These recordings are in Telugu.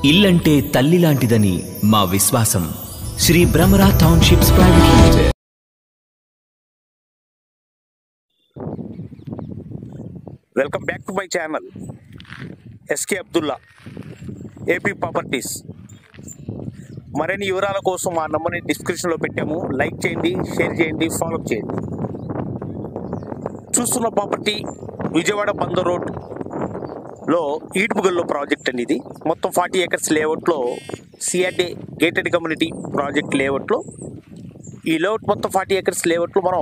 ఇల్లంటే తల్లి లాంటిదని మా విశ్వాసం. Sri Bhramara townships private limited. Welcome back to my channel SK Abdullah AP properties. మరిన్ని వివరాల కోసం మా నంబర్ని డిస్క్రిప్షన్లో పెట్టాము. లైక్ చేయండి, షేర్ చేయండి, ఫాలో చేయండి. చూస్తున్న ప్రాపర్టీ విజయవాడ బందర్ రోడ్లో ఈడ్పుగల్లో ప్రాజెక్ట్ అండి. ఇది మొత్తం 40 acres లేఅవుట్లో సిఆర్డే గేటెడ్ కమ్యూనిటీ ప్రాజెక్ట్ లేఅవుట్లో ఈ లేఅవుట్ మొత్తం 40 acres లేఅవుట్లో మనం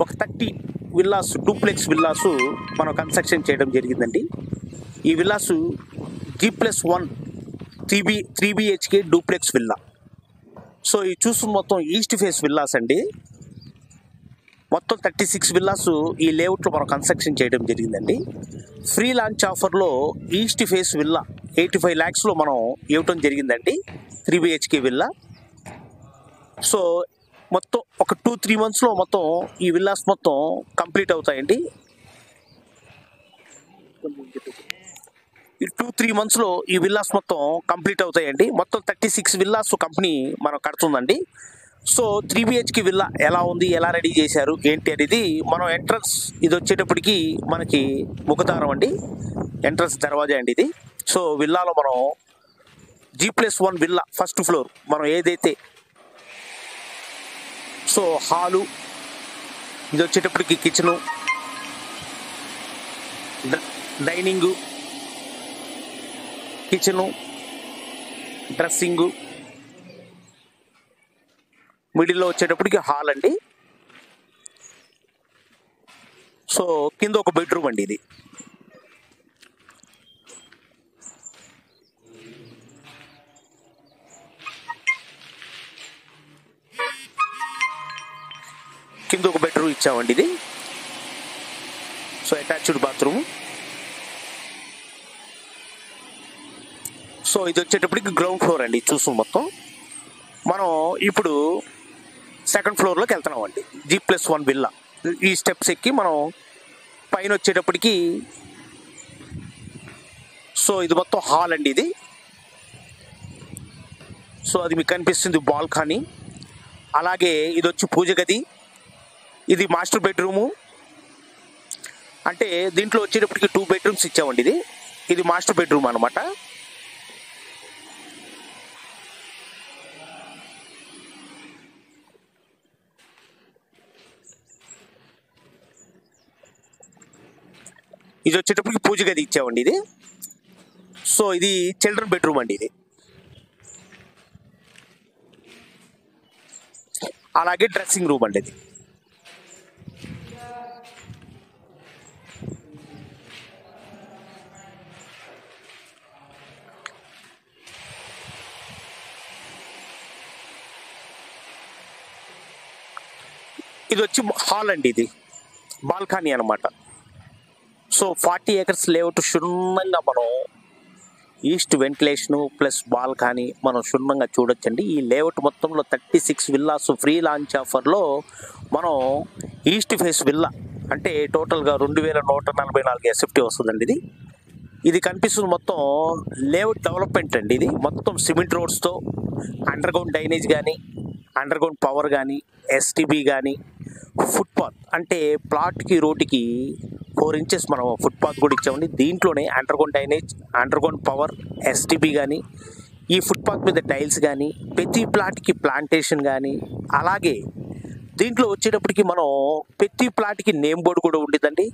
ఒక 30 విల్లాస్, డూప్లెక్స్ విల్లాసు మనం కన్స్ట్రక్షన్ చేయడం జరిగిందండి. ఈ villas G+1 3 BHK duplex villa. So ఈ చూస్తున్న మొత్తం ఈస్ట్ ఫేస్ విల్లాస్ అండి. మొత్తం 36 విల్లాస్ ఈ లేఅవుట్లో మనం కన్స్ట్రక్షన్ చేయడం జరిగిందండి. ఫ్రీ లాంచ్ ఆఫర్లో ఈస్ట్ ఫేస్ విల్లా 85 lakhsలో మనం ఇవ్వటం జరిగిందండి. 3 BHK విల్లా. సో మొత్తం ఒక 2-3 monthsలో మొత్తం ఈ విల్లాస్ మొత్తం కంప్లీట్ అవుతాయండి. ఈ 2-3 monthsలో ఈ విల్లాస్ మొత్తం కంప్లీట్ అవుతాయండి. మొత్తం 36 విల్లాస్ కంపెనీ మనం కడుతుందండి. సో 3 BHK విల్లా ఎలా ఉంది, ఎలా రెడీ చేశారు ఏంటి అనేది మనం ఎంట్రన్స్ ఇది వచ్చేటప్పటికి మనకి ముఖద్వారం అండి, ఎంట్రన్స్ దర్వాజా అండి ఇది. సో విల్లాలో మనం G+1 విల్లా ఫస్ట్ ఫ్లోర్ మనం ఏదైతే సో హాలు, ఇది వచ్చేటప్పటికి కిచెను, డైనింగు, కిచెను, డ్రెస్సింగు, మిడిల్లో వచ్చేటప్పటికి హాల్ అండి. సో కింద ఒక బెడ్రూమ్ అండి ఇది. కింద ఒక బెడ్రూమ్ ఇచ్చామండి ఇది. So attached bathroom. సో ఇది వచ్చేటప్పటికి గ్రౌండ్ ఫ్లోర్ అండి. చూస్తాం మొత్తం మనం ఇప్పుడు సెకండ్ ఫ్లోర్లోకి వెళ్తున్నాం అండి. G+1 villa. ఈ స్టెప్స్ ఎక్కి మనం పైన వచ్చేటప్పటికి సో ఇది మొత్తం హాల్ అండి ఇది. సో అది మీకు కనిపిస్తుంది బాల్కనీ. అలాగే ఇది వచ్చి పూజ గది. ఇది మాస్టర్ బెడ్రూము. అంటే దీంట్లో వచ్చేటప్పటికి 2 bedrooms ఇచ్చామండి ఇది. ఇది మాస్టర్ బెడ్రూమ్ అనమాట. ఇది వచ్చేటప్పటికి పూజ గది ఇచ్చామండి ఇది. సో ఇది చిల్డ్రన్ బెడ్రూమ్ అండి ఇది. అలాగే డ్రెస్సింగ్ రూమ్ అండి ఇది. ఇది వచ్చి హాల్ అండి ఇది, బాల్కనీ అనమాట. సో 40 acres లేఅవుట్ క్షుణ్ణంగా మనం ఈస్ట్ వెంటిలేషను ప్లస్ బాల్కనీ మనం క్షుణ్ణంగా చూడొచ్చండి. ఈ లేఅవుట్ మొత్తంలో 36 విల్లాస్ ఫ్రీ లాంచ్ ఆఫర్లో మనం ఈస్ట్ ఫేస్ విల్లా అంటే టోటల్గా 2144 SFT వస్తుందండి ఇది. ఇది కనిపిస్తుంది మొత్తం లేఅవుట్ డెవలప్మెంట్ అండి ఇది. మొత్తం సిమెంట్ రోడ్స్తో అండర్గ్రౌండ్ డ్రైనేజ్ కానీ, అండర్గ్రౌండ్ పవర్ కానీ, STB కానీ, ఫుట్పాత్ అంటే ప్లాట్కి రోడ్డుకి 4 inches మనం ఫుట్పాత్ కూడా ఇచ్చామండి. దీంట్లోనే underground drainage, underground power, STB కానీ, ఈ ఫుట్పాత్ మీద టైల్స్ కానీ, ప్రతి ప్లాట్కి ప్లాంటేషన్ కానీ, అలాగే దీంట్లో వచ్చేటప్పటికి మనం ప్రతి ప్లాట్కి నేమ్ బోర్డు కూడా ఉండిద్దండి.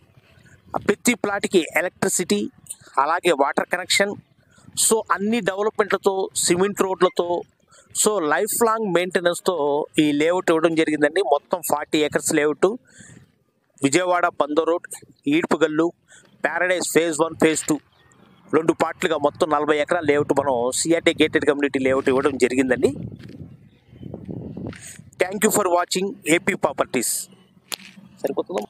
ప్రతి ప్లాట్కి ఎలక్ట్రిసిటీ, అలాగే వాటర్ కనెక్షన్. సో అన్ని డెవలప్మెంట్లతో, సిమెంట్ రోడ్లతో, సో లైఫ్ లాంగ్ మెయింటెనెన్స్తో ఈ లేఅవుట్ ఇవ్వడం జరిగిందండి. మొత్తం 40 acres layout Vijayawada Bandar road Edupugallu paradise phase 1 phase 2 2 పార్ట్లుగా మొత్తం 40 acres లేఅవుట్ మనం సిఆర్డే గేటెడ్ కమ్యూనిటీ లేఅవుట్ ఇవ్వడం జరిగిందండి. Thank you for watching AP properties. సరిపోతుందా?